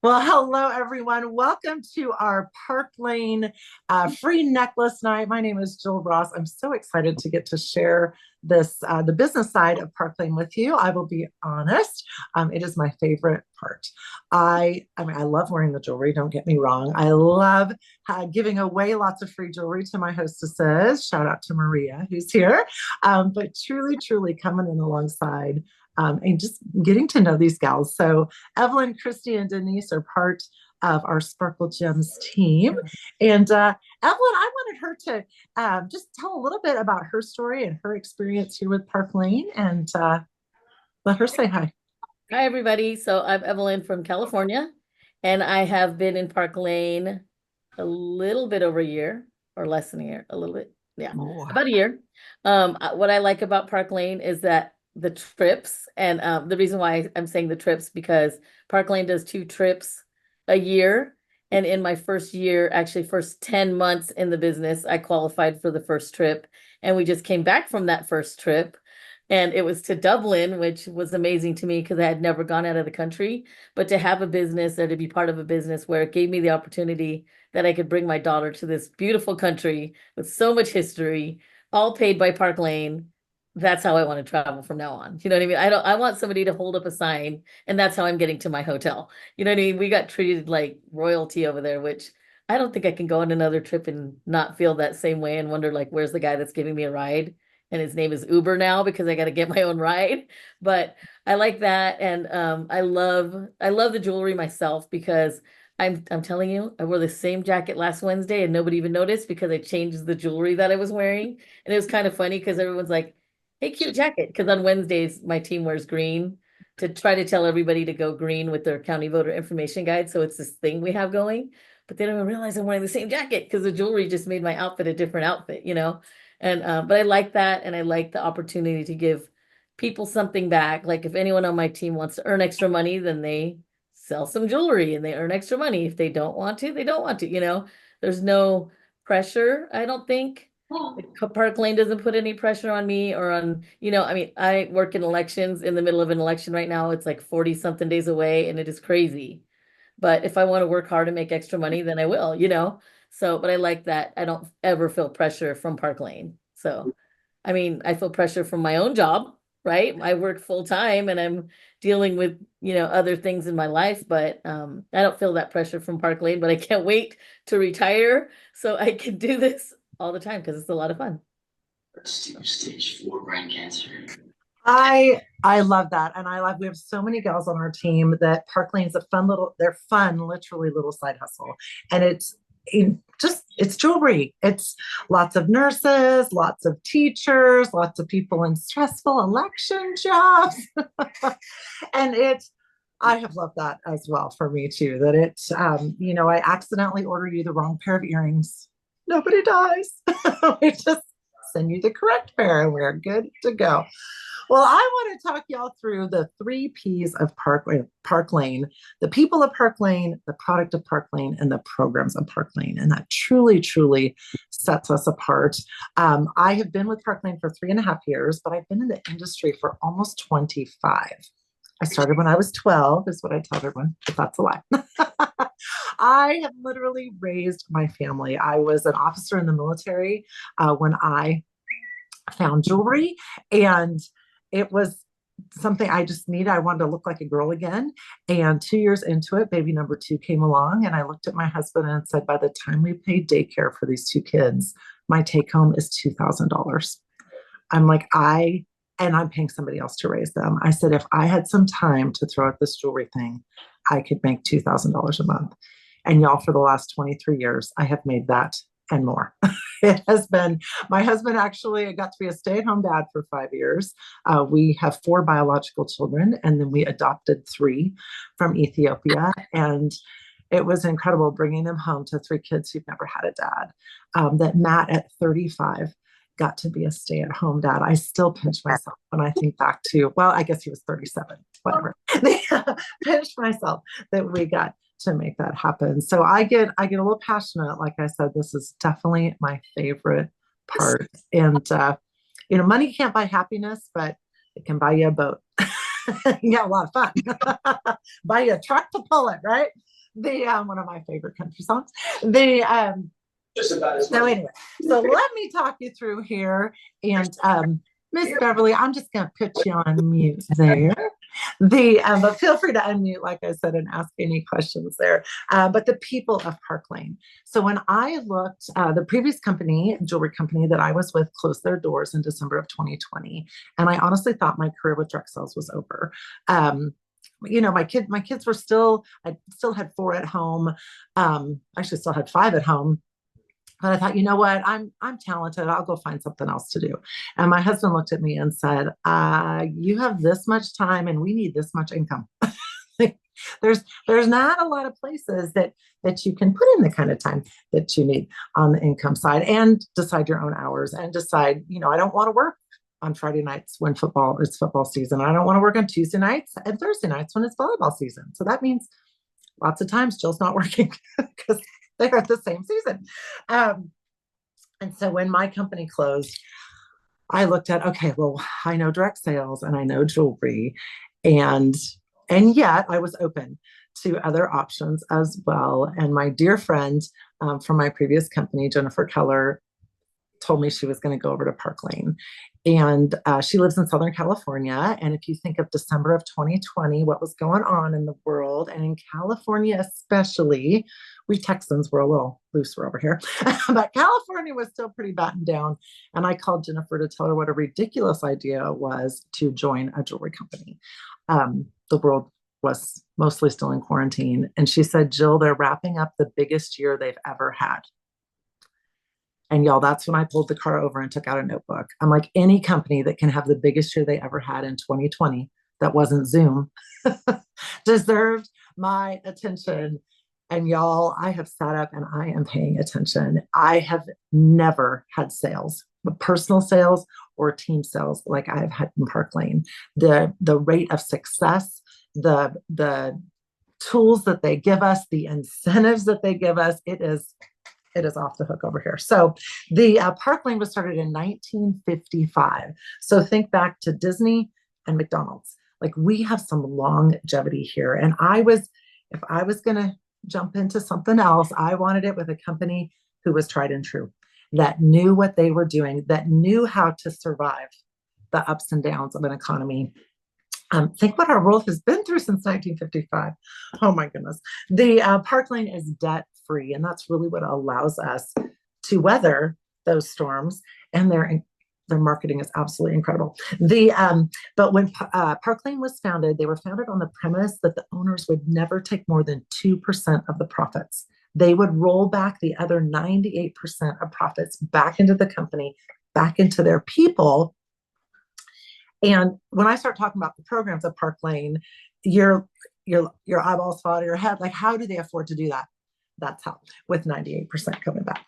Well, hello everyone. Welcome to our Park Lane free necklace night. My name is Jill Ross. I'm so excited to get to share the business side of Park Lane with you. I will be honest, it is my favorite part. I love wearing the jewelry. Don't get me wrong. I love giving away lots of free jewelry to my hostesses. Shout out to Maria, who's here. But truly, truly coming in alongside and just getting to know these gals. So Evelyn, Christy, and Denise are part of our Sparkle Gems team. And Evelyn, I wanted her to just tell a little bit about her story and her experience here with Park Lane and let her say hi. Hi, everybody. So I'm Evelyn from California, and I have been in Park Lane a little bit over a year or less than a year, a little bit. Yeah, Oh, about a year. What I like about Park Lane is that the trips, and the reason why I'm saying the trips because Park Lane does 2 trips a year. And in my first year, actually, first 10 months in the business, I qualified for the first trip. And we just came back from that first trip. And it was to Dublin, which was amazing to me because I had never gone out of the country. But to have a business or to be part of a business where it gave me the opportunity that I could bring my daughter to this beautiful country with so much history, all paid by Park Lane. That's how I want to travel from now on. You know what I mean? I want somebody to hold up a sign, and that's how I'm getting to my hotel. You know what I mean? We got treated like royalty over there, which I don't think I can go on another trip and not feel that same way and wonder like where's the guy that's giving me a ride? And his name is Uber now because I got to get my own ride. But I like that, and I love the jewelry myself because I'm telling you, I wore the same jacket last Wednesday and nobody even noticed because I changed the jewelry that I was wearing. And it was kind of funny because everyone's like, "Hey, cute jacket." Because on Wednesdays my team wears green to try to tell everybody to go green with their county voter information guide. So it's this thing we have going, but they don't even realize I'm wearing the same jacket because the jewelry just made my outfit a different outfit. And but I like that, and I like the opportunity to give people something back. Like if anyone on my team wants to earn extra money, then they sell some jewelry and they earn extra money. If they don't want to, they don't want to. There's no pressure, I don't think. Like, Park Lane doesn't put any pressure on me or I mean, I work in elections in the middle of an election right now. It's like 40 something days away and it is crazy. But if I want to work hard and make extra money, then I will. So, but I like that I don't ever feel pressure from Park Lane. So, I mean, I feel pressure from my own job, right? I work full time and I'm dealing with other things in my life, but I don't feel that pressure from Park Lane, but I can't wait to retire so I can do this all the time because it's a lot of fun. Stage 4 brain cancer. I love that, and I love we have so many gals on our team that Park Lane is a they're fun, literally little side hustle, and it's jewelry. It's lots of nurses, lots of teachers, lots of people in stressful election jobs, and I have loved that as well for me too. That I accidentally order you the wrong pair of earrings. Nobody dies. We just send you the correct pair, and we're good to go. Well, I want to talk y'all through the 3 P's of Park Lane, the people of Park Lane, the product of Park Lane, and the programs of Park Lane. And that truly, truly sets us apart. I have been with Park Lane for 3.5 years, but I've been in the industry for almost 25. I started when I was 12, is what I tell everyone, if that's a lie. I have literally raised my family. I was an officer in the military when I found jewelry, and it was something I just needed. I wanted to look like a girl again. And 2 years into it, baby number 2 came along. And I looked at my husband and said, by the time we paid daycare for these 2 kids, my take home is $2,000. I'm like, and I'm paying somebody else to raise them. I said, if I had some time to throw at this jewelry thing, I could make $2,000 a month. And y'all, for the last 23 years, I have made that and more. It has been, my husband actually got to be a stay-at-home dad for 5 years. We have 4 biological children, and then we adopted 3 from Ethiopia. And it was incredible bringing them home to 3 kids who've never had a dad. That Matt at 35 got to be a stay-at-home dad. I still pinch myself when I think back to, well, I guess he was 37, whatever. Pinch myself that we got to make that happen. So I get a little passionate. Like I said, this is definitely my favorite part. And money can't buy happiness, but it can buy you a boat. You got a lot of fun. Buy you a truck to pull it, right? The one of my favorite country songs. The Just about as so much. anyway, so let me talk you through here. And Miss Beverly, I'm just gonna put you on mute there. But feel free to unmute, like I said, and ask any questions there. But the people of Park Lane. So when I looked, the previous company, jewelry company that I was with, closed their doors in December of 2020, and I honestly thought my career with direct sales was over. My kids were I still had 4 at home. Actually still had 5 at home. But I thought, you know what? I'm talented. I'll go find something else to do. And my husband looked at me and said, you have this much time and we need this much income. there's not a lot of places that you can put in the kind of time that you need on the income side and decide your own hours and decide, I don't want to work on Friday nights when it's football season. I don't want to work on Tuesday nights and Thursday nights when it's volleyball season. So that means lots of times Jill's not working because they're at the same season. And so when my company closed, I looked at, okay, well, I know direct sales and I know jewelry, and yet I was open to other options as well. And my dear friend from my previous company, Jennifer Keller, told me she was going to go over to Park Lane. And she lives in Southern California. And if you think of December of 2020, what was going on in the world, and in California especially, we Texans were a little looser over here, but California was still pretty battened down. And I called Jennifer to tell her what a ridiculous idea it was to join a jewelry company. The world was mostly still in quarantine. And she said, Jill, they're wrapping up the biggest year they've ever had. And y'all, that's when I pulled the car over and took out a notebook. I'm like, any company that can have the biggest year they ever had in 2020 that wasn't Zoom deserved my attention. And y'all, I have sat up and I am paying attention. I have never had sales, personal sales or team sales like I've had in Park Lane. The rate of success, the tools that they give us, the incentives that they give us, it is off the hook over here. So the Park Lane was started in 1955. So think back to Disney and McDonald's. Like, we have some longevity here. And if I was going to jump into something else, I wanted it with a company who was tried and true, that knew what they were doing, that knew how to survive the ups and downs of an economy. Think what our world has been through since 1955. Oh my goodness. The Park Lane is debt free, and that's really what allows us to weather those storms. And their marketing is absolutely incredible. But when Park Lane was founded, they were founded on the premise that the owners would never take more than 2% of the profits. They would roll back the other 98% of profits back into the company, back into their people. And when I start talking about the programs of Park Lane, your eyeballs fall out of your head. Like, how do they afford to do that? That's how, with 98% coming back.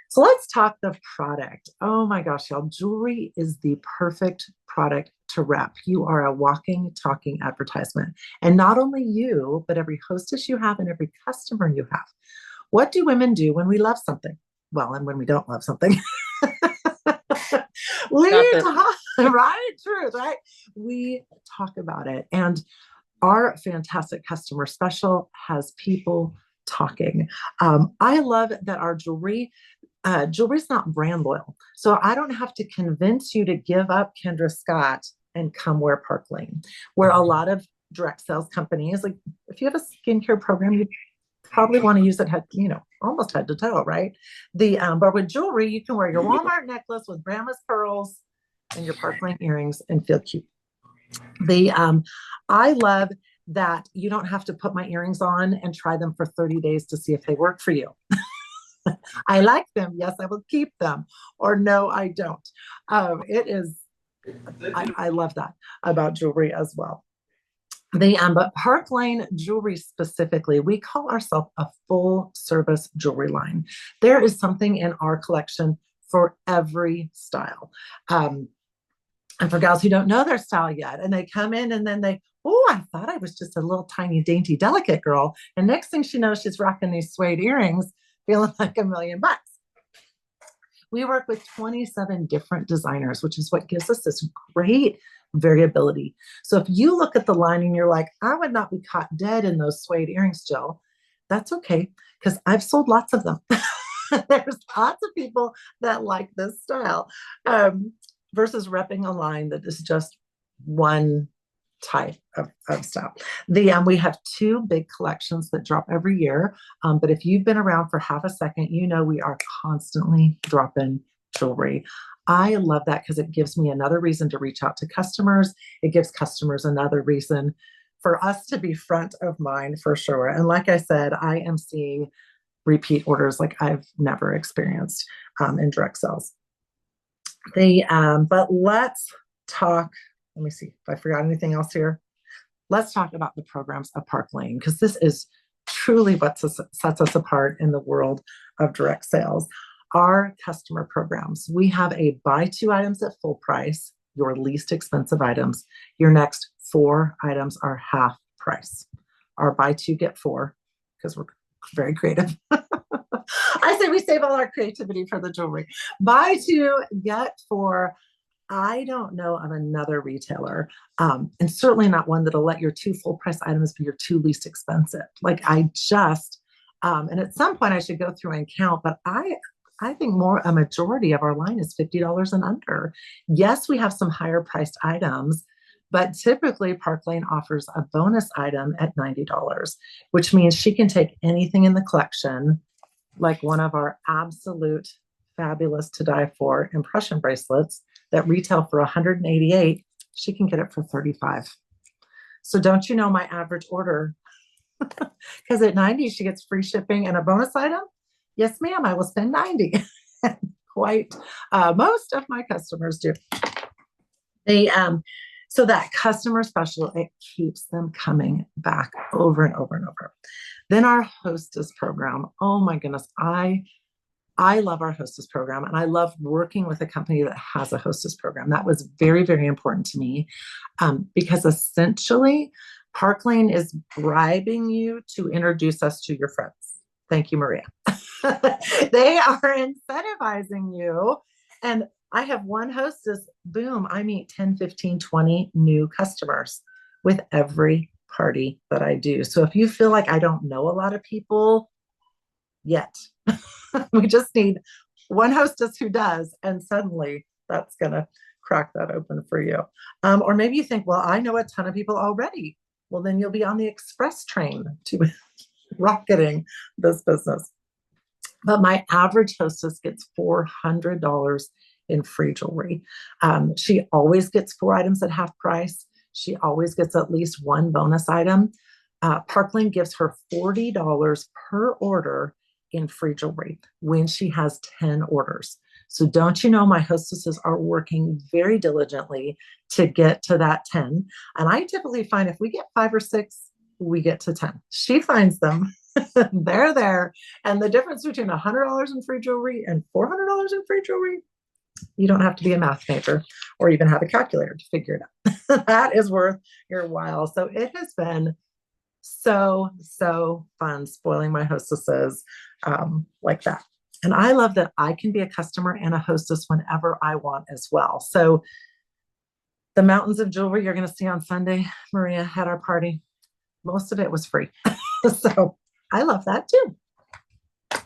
So let's talk the product. Oh my gosh, y'all, jewelry is the perfect product to rep. You are a walking, talking advertisement. And not only you, but every hostess you have and every customer you have. What do women do when we love something? Well, and when we don't love something. We talk, right? Truth, right? We talk about it. And our fantastic customer special has people talking. I love that our jewelry is not brand loyal. So I don't have to convince you to give up Kendra Scott and come wear Park Lane, where a lot of direct sales companies, like if you have a skincare program, you probably want to use it almost head to toe, right? But with jewelry, you can wear your Walmart necklace with Brahma's pearls and your Park Lane earrings and feel cute. I love that you don't have to put my earrings on and try them for 30 days to see if they work for you. I like them. Yes, I will keep them. Or no, I don't. I love that about jewelry as well. But Park Lane Jewelry specifically, we call ourselves a full service jewelry line. There is something in our collection for every style. And for gals who don't know their style yet, and they come in and then I thought I was just a little tiny, dainty, delicate girl. And next thing she knows, she's rocking these suede earrings, feeling like $1 million. We work with 27 different designers, which is what gives us this great variability. So if you look at the line and you're like, I would not be caught dead in those suede earrings, Jill, that's okay, because I've sold lots of them. There's lots of people that like this style, versus repping a line that is just one type of stuff. We have two big collections that drop every year. But if you've been around for half a second, you know we are constantly dropping jewelry. I love that because it gives me another reason to reach out to customers. It gives customers another reason for us to be front of mind for sure. And like I said, I am seeing repeat orders like I've never experienced in direct sales. But let's talk. Let me see if I forgot anything else here. Let's talk about the programs of Park Lane, because this is truly what sets us apart in the world of direct sales. Our customer programs. We have a buy two items at full price, your least expensive items. Your next four items are half price. Our buy two, get four, because we're very creative. I say we save all our creativity for the jewelry. Buy two, get four. I don't know of another retailer, and certainly not one that'll let your two full price items be your two least expensive. Like and at some point I should go through and count, but I think a majority of our line is $50 and under. Yes, we have some higher priced items, but typically Park Lane offers a bonus item at $90, which means she can take anything in the collection, like one of our absolute fabulous to die for impression bracelets that retail for $188. She can get it for $35. So don't you know my average order? Because at $90, she gets free shipping and a bonus item. Yes, ma'am, I will spend $90. Quite most of my customers do. So that customer special, it keeps them coming back over and over and over. Then our hostess program. Oh my goodness, I love our hostess program, and I love working with a company that has a hostess program. That was very, very important to me, because essentially Park Lane is bribing you to introduce us to your friends. Thank you, Maria. They are incentivizing you. And I have one hostess, boom, I meet 10, 15, 20 new customers with every party that I do. So if you feel like I don't know a lot of people yet, we just need one hostess who does, and suddenly that's going to crack that open for you. Or maybe you think, well, I know a ton of people already. Well, then you'll be on the express train to rocketing this business. But my average hostess gets $400 in free jewelry. She always gets four items at half price. She always gets at least one bonus item. Park Lane gives her $40 per order in free jewelry when she has 10 orders. So don't you know my hostesses are working very diligently to get to that 10. And I typically find if we get 5 or 6, we get to 10. She finds them. They're there. And the difference between $100 in free jewelry and $400 in free jewelry, you don't have to be a math major or even have a calculator to figure it out. That is worth your while. So it has been so fun spoiling my hostesses like that. And I love that I can be a customer and a hostess whenever I want as well. So the mountains of jewelry you're going to see on Sunday, Maria, had our party. Most of it was free. So I love that too.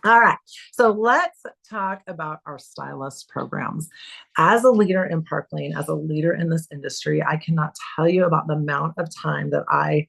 All right. So let's talk about our stylist programs. As a leader in Park Lane, as a leader in this industry, I cannot tell you about the amount of time that I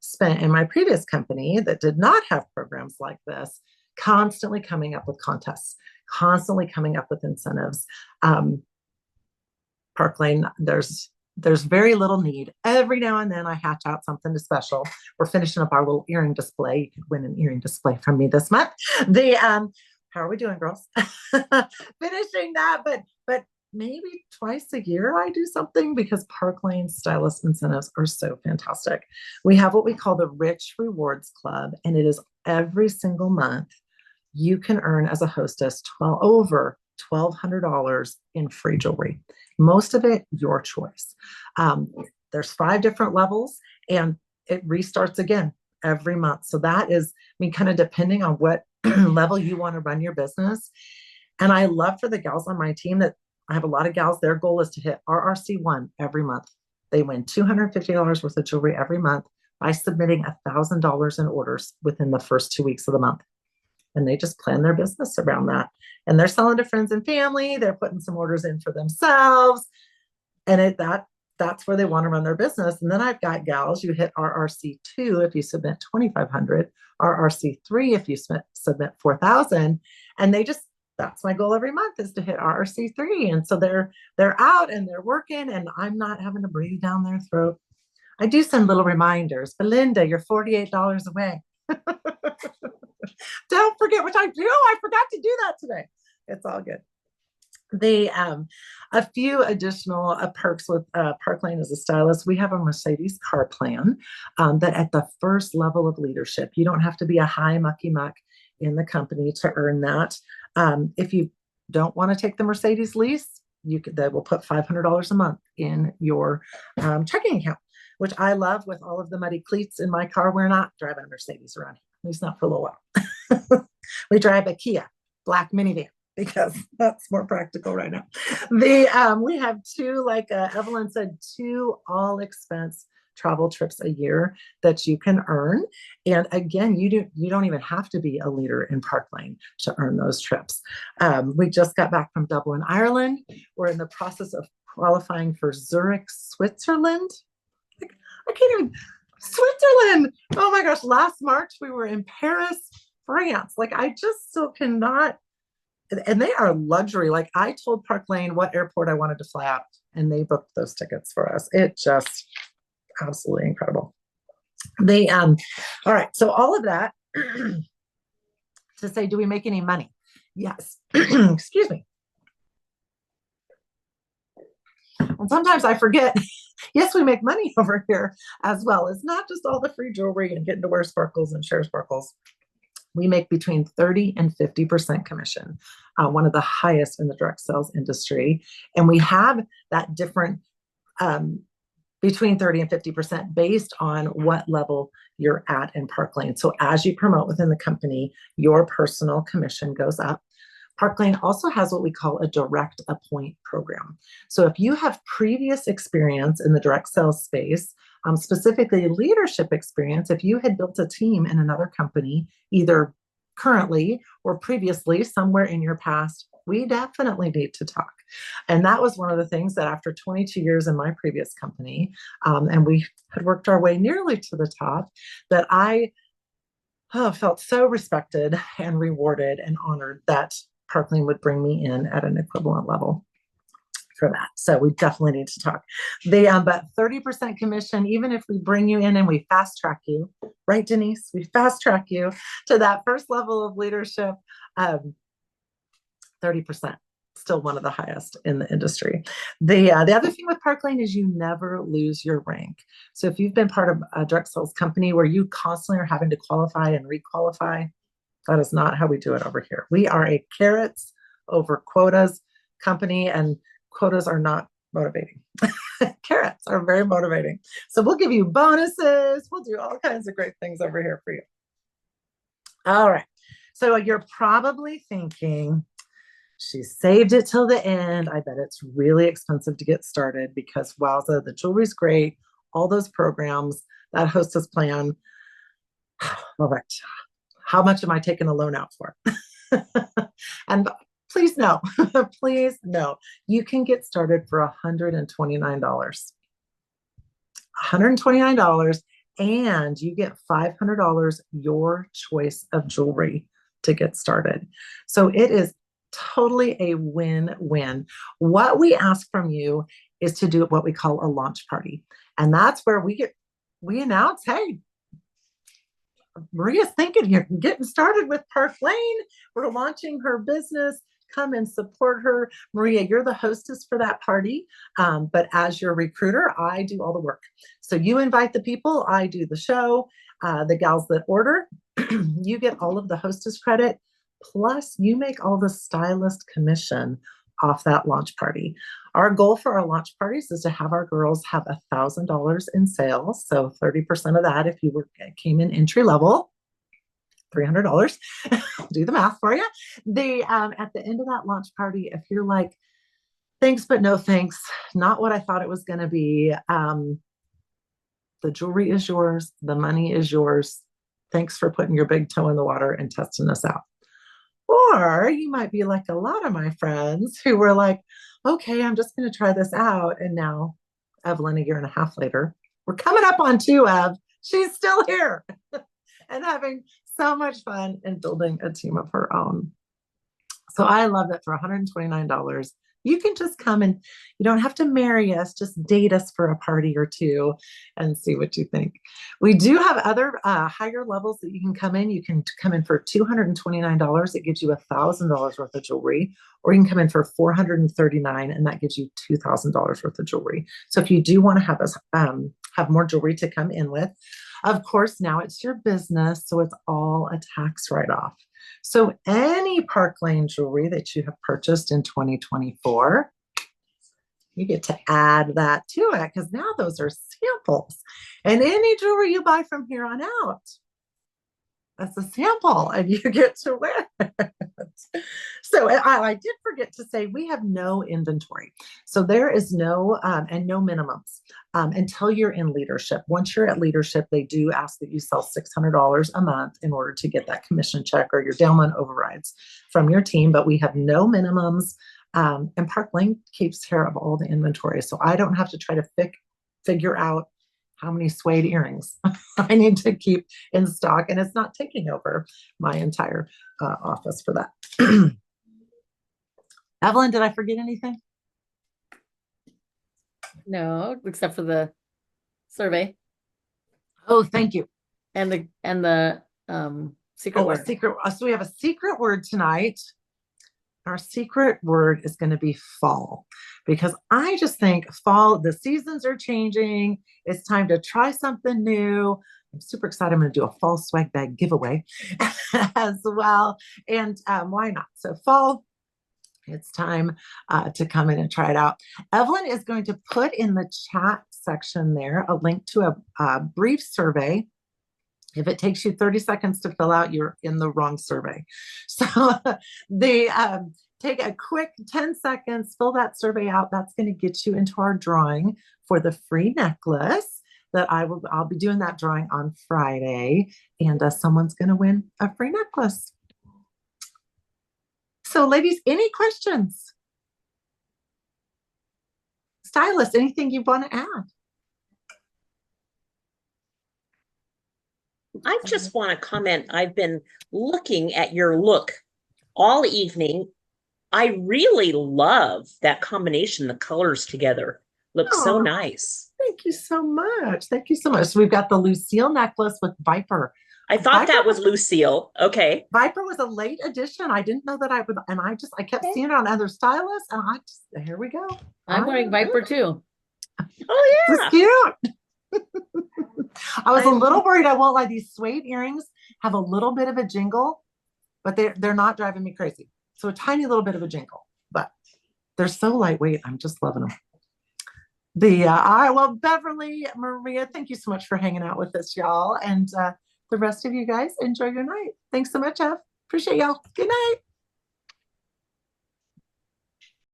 spent in my previous company that did not have programs like this, constantly coming up with contests, constantly coming up with incentives. Park Lane, there's very little need. Every now and then I hatch out something special. We're finishing up our little earring display. You could win an earring display from me this month. How are we doing, girls? Finishing that, but maybe twice a year I do something, because Park Lane stylist incentives are so fantastic. We have what we call the Rich Rewards Club, and it is every single month you can earn as a hostess over $1,200 in free jewelry. Most of it, your choice. There's 5 different levels, and it restarts again every month. So that is, kind of depending on what level you want to run your business. And I love for the gals on my team that I have a lot of gals, their goal is to hit RRC1 every month. They win $250 worth of jewelry every month by submitting $1,000 in orders within the first 2 weeks of the month. And they just plan their business around that. And they're selling to friends and family. They're putting some orders in for themselves. And that's where they want to run their business. And then I've got gals, you hit RRC2 if you submit 2,500, RRC3 if you submit 4,000. And that's my goal every month, is to hit RRC3. And so they're out and they're working, and I'm not having to breathe down their throat. I do send little reminders. Belinda, you're $48 away. Don't forget, which I do. I forgot to do that today. It's all good. A few additional perks with Park Lane as a stylist. We have a Mercedes car plan that at the first level of leadership, you don't have to be a high mucky muck in the company to earn that. If you don't want to take the Mercedes lease, they will put $500 a month in your checking account, which I love. With all of the muddy cleats in my car, we're not driving a Mercedes around here, at least not for a little while. We drive a Kia black minivan, because that's more practical right now. We have two, like Evelyn said, 2 all expense travel trips a year that you can earn. And again, you don't even have to be a leader in Park Lane to earn those trips. We just got back from Dublin, Ireland. We're in the process of qualifying for Zurich, Switzerland. I can't even, Switzerland. Oh my gosh. Last March, we were in Paris, France. Like, I just still cannot. And they are luxury. Like, I told Park Lane what airport I wanted to fly out, and they booked those tickets for us. It just absolutely incredible. All right. So all of that to say, do we make any money? Yes. Excuse me. And sometimes I forget, yes, we make money over here as well. It's not just all the free jewelry and getting to wear sparkles and share sparkles. We make between 30 and 50% commission, one of the highest in the direct sales industry. And we have that different between 30 and 50% based on what level you're at in Park Lane. So as you promote within the company, your personal commission goes up. Park Lane also has what we call a direct appoint program. So if you have previous experience in the direct sales space, specifically leadership experience, if you had built a team in another company, either currently or previously somewhere in your past, we definitely need to talk. And that was one of the things that after 22 years in my previous company, and we had worked our way nearly to the top, that I felt so respected and rewarded and honored that Park Lane would bring me in at an equivalent level for that. So we definitely need to talk. But 30% commission, even if we bring you in and we fast track you, right, Denise? We fast track you to that first level of leadership. 30%, still one of the highest in the industry. The other thing with Park Lane is you never lose your rank. So if you've been part of a direct sales company where you constantly are having to qualify and requalify, that is not how we do it over here. We are a carrots over quotas company, and quotas are not motivating. Carrots are very motivating. So we'll give you bonuses. We'll do all kinds of great things over here for you. All right. So you're probably thinking, she saved it till the end. I bet it's really expensive to get started, because wowza, the jewelry's great. All those programs, that hostess plan. Love it. How much am I taking a loan out for? And please no, please no. You can get started for $129. $129, and you get $500 your choice of jewelry to get started. So it is totally a win-win. What we ask from you is to do what we call a launch party. And that's where we announce, hey, Maria's thinking you're getting started with Park Lane. We're launching her business. Come and support her. Maria, you're the hostess for that party. But as your recruiter, I do all the work. So you invite the people, I do the show. The gals that order, you get all of the hostess credit. Plus, you make all the stylist commission off that launch party. Our goal for our launch parties is to have our girls have $1,000 in sales. So 30% of that, if you came in entry level, $300. Do the math for you. At the end of that launch party, if you're like, thanks, but no thanks, not what I thought it was going to be, The jewelry is yours. The money is yours. Thanks for putting your big toe in the water and testing us out. Or you might be like a lot of my friends who were like, okay, I'm just going to try this out. And now, Evelyn, a year and a half later, we're coming up on 2, Ev. She's still here and having so much fun and building a team of her own. So I love that for $129, you can just come and you don't have to marry us, just date us for a party or two and see what you think. We do have other higher levels that you can come in. You can come in for $229. It gives you $1,000 worth of jewelry, or you can come in for $439 and that gives you $2,000 worth of jewelry. So if you do want to have us have more jewelry to come in with, of course, now it's your business, so it's all a tax write-off. So any Park Lane jewelry that you have purchased in 2024, you get to add that to it because now those are samples. And any jewelry you buy from here on out, that's a sample and you get to wear it. So I did forget to say we have no inventory. So there is no and no minimums until you're in leadership. Once you're at leadership, they do ask that you sell $600 a month in order to get that commission check or your downline overrides from your team. But we have no minimums. And Park Lane keeps care of all the inventory. So I don't have to try to figure out how many suede earrings I need to keep in stock. And it's not taking over my entire office for that. Evelyn, did I forget anything? No, except for the survey Oh, thank you. and the secret Oh, a word. secret. So we have a secret word tonight. Our secret word is going to be fall, because I just think fall, the seasons are changing. It's time to try something new. I'm super excited. I'm going to do a fall swag bag giveaway as well. And why not? So fall, it's time to come in and try it out. Evelyn is going to put in the chat section there a link to a brief survey. If it takes you 30 seconds to fill out, you're in the wrong survey. So take a quick 10 seconds, fill that survey out. That's going to get you into our drawing for the free necklace that I'll be doing that drawing on Friday, and someone's going to win a free necklace. So ladies, any questions? Stylist, anything you want to add? I just want to comment. I've been looking at your look all evening. I really love that combination, the colors together. Looks so Aw. nice. Thank you so much. Thank you so much. So we've got the Lucille necklace with Viper. I thought that Viper was Lucille. Okay. Viper was a late addition. I didn't know that I would, and I kept seeing it on other stylists, and here we go. I'm wearing Viper too. Oh, This yeah. is cute. I was a little worried. I won't lie. These suede earrings have a little bit of a jingle, but they're not driving me crazy. So a tiny little bit of a jingle, but they're so lightweight. I'm just loving them. Well, Beverly, Maria, thank you so much for hanging out with us, y'all. And the rest of you guys, enjoy your night. Thanks so much, Ev. Appreciate y'all. Good night.